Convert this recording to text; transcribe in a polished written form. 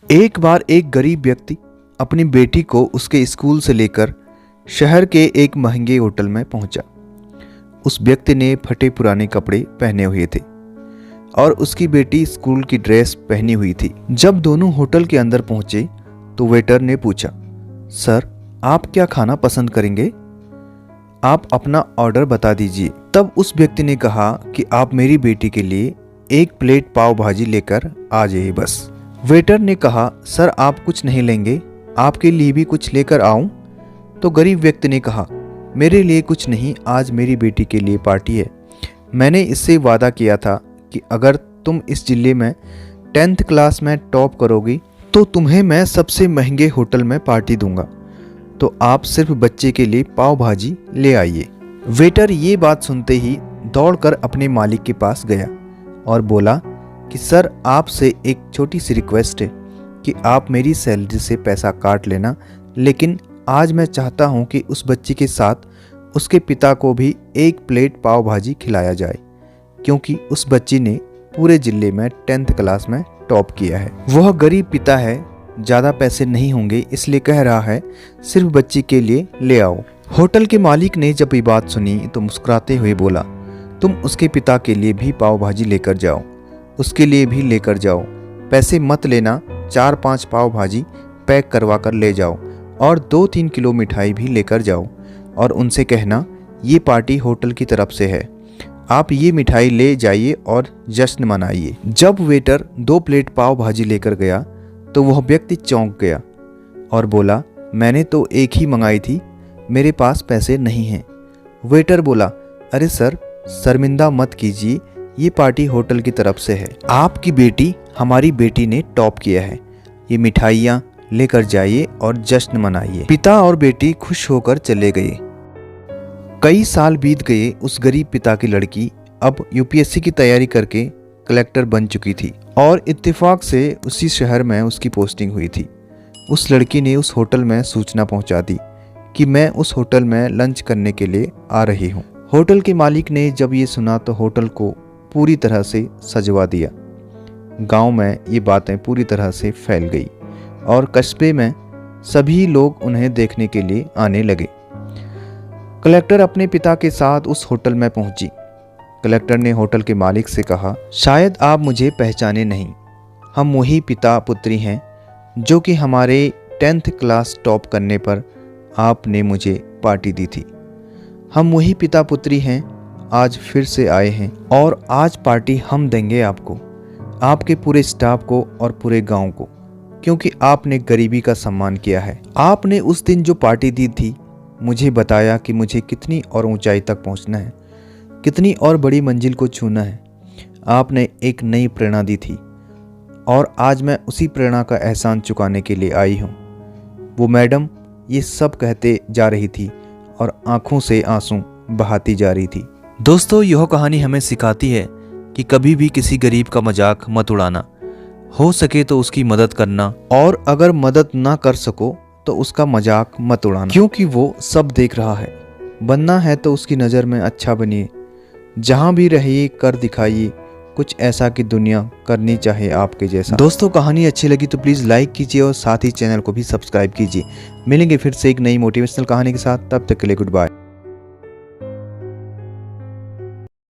एक बार एक गरीब व्यक्ति अपनी बेटी को उसके स्कूल से लेकर शहर के एक महंगे होटल में पहुंचा। उस व्यक्ति ने फटे पुराने कपड़े पहने हुए थे और उसकी बेटी स्कूल की ड्रेस पहनी हुई थी। जब दोनों होटल के अंदर पहुंचे तो वेटर ने पूछा, सर आप क्या खाना पसंद करेंगे? आप अपना ऑर्डर बता दीजिए। तब उस व्यक्ति ने कहा कि आप मेरी बेटी के लिए एक प्लेट पाव भाजी लेकर आ जाइए बस। वेटर ने कहा, सर आप कुछ नहीं लेंगे, आपके लिए भी कुछ लेकर आऊं? तो गरीब व्यक्ति ने कहा, मेरे लिए कुछ नहीं, आज मेरी बेटी के लिए पार्टी है। मैंने इससे वादा किया था कि अगर तुम इस जिले में 10th क्लास में टॉप करोगी तो तुम्हें मैं सबसे महंगे होटल में पार्टी दूंगा, तो आप सिर्फ बच्चे के लिए पाव भाजी ले आइए। वेटर ये बात सुनते ही दौड़कर अपने मालिक के पास गया और बोला कि सर आपसे एक छोटी सी रिक्वेस्ट है कि आप मेरी सैलरी से पैसा काट लेना, लेकिन आज मैं चाहता हूं कि उस बच्ची के साथ उसके पिता को भी एक प्लेट पाव भाजी खिलाया जाए, क्योंकि उस बच्ची ने पूरे जिले में 10th क्लास में टॉप किया है। वह गरीब पिता है, ज़्यादा पैसे नहीं होंगे, इसलिए कह रहा है सिर्फ बच्ची के लिए ले आओ। होटल के मालिक ने जब ये बात सुनी तो मुस्कुराते हुए बोला, तुम उसके पिता के लिए भी पाव भाजी लेकर जाओ, उसके लिए भी लेकर जाओ, पैसे मत लेना, 4-5 पाव भाजी पैक करवा कर ले जाओ और 2-3 किलो मिठाई भी लेकर जाओ और उनसे कहना ये पार्टी होटल की तरफ से है, आप ये मिठाई ले जाइए और जश्न मनाइए। जब वेटर 2 प्लेट पाव भाजी लेकर गया तो वह व्यक्ति चौंक गया और बोला, मैंने तो एक ही मंगाई थी, मेरे पास पैसे नहीं हैं। वेटर बोला, अरे सर शर्मिंदा मत कीजिए, ये पार्टी होटल की तरफ से है, आपकी बेटी हमारी बेटी ने टॉप किया है, ये मिठाइयाँ लेकर जाइए और जश्न मनाइए। पिता और बेटी खुश होकर चले गए। कई साल बीत गए। उस गरीब पिता की लड़की अब यूपीएससी की तैयारी करके कलेक्टर बन चुकी थी और इत्तेफाक से उसी शहर में उसकी पोस्टिंग हुई थी। उस लड़की ने उस होटल में सूचना पहुंचा दी कि मैं उस होटल में लंच करने के लिए आ रही हूं। होटल के मालिक ने जब ये सुना तो होटल को पूरी तरह से सजवा दिया। गांव में ये बातें पूरी तरह से फैल गई और कस्बे में सभी लोग उन्हें देखने के लिए आने लगे। कलेक्टर अपने पिता के साथ उस होटल में पहुंची। कलेक्टर ने होटल के मालिक से कहा, शायद आप मुझे पहचाने नहीं, हम वही पिता पुत्री हैं जो कि हमारे 10th क्लास टॉप करने पर आपने मुझे पार्टी दी थी। हम वही पिता पुत्री हैं, आज फिर से आए हैं और आज पार्टी हम देंगे आपको, आपके पूरे स्टाफ को और पूरे गांव को, क्योंकि आपने गरीबी का सम्मान किया है। आपने उस दिन जो पार्टी दी थी, मुझे बताया कि मुझे कितनी और ऊंचाई तक पहुंचना है, कितनी और बड़ी मंजिल को छूना है। आपने एक नई प्रेरणा दी थी और आज मैं उसी प्रेरणा का एहसान चुकाने के लिए आई हूँ। वो मैडम ये सब कहते जा रही थी और आंखों से आंसू बहाती जा रही थी। दोस्तों, यह कहानी हमें सिखाती है कि कभी भी किसी गरीब का मजाक मत उड़ाना, हो सके तो उसकी मदद करना, और अगर मदद ना कर सको तो उसका मजाक मत उड़ाना, क्योंकि वो सब देख रहा है। बनना है तो उसकी नज़र में अच्छा बनिए, जहाँ भी रहिए कर दिखाइए कुछ ऐसा कि दुनिया करनी चाहे आपके जैसा। दोस्तों, कहानी अच्छी लगी तो प्लीज़ लाइक कीजिए और साथ ही चैनल को भी सब्सक्राइब कीजिए। मिलेंगे फिर से एक नई मोटिवेशनल कहानी के साथ, तब तक के लिए गुड बाय।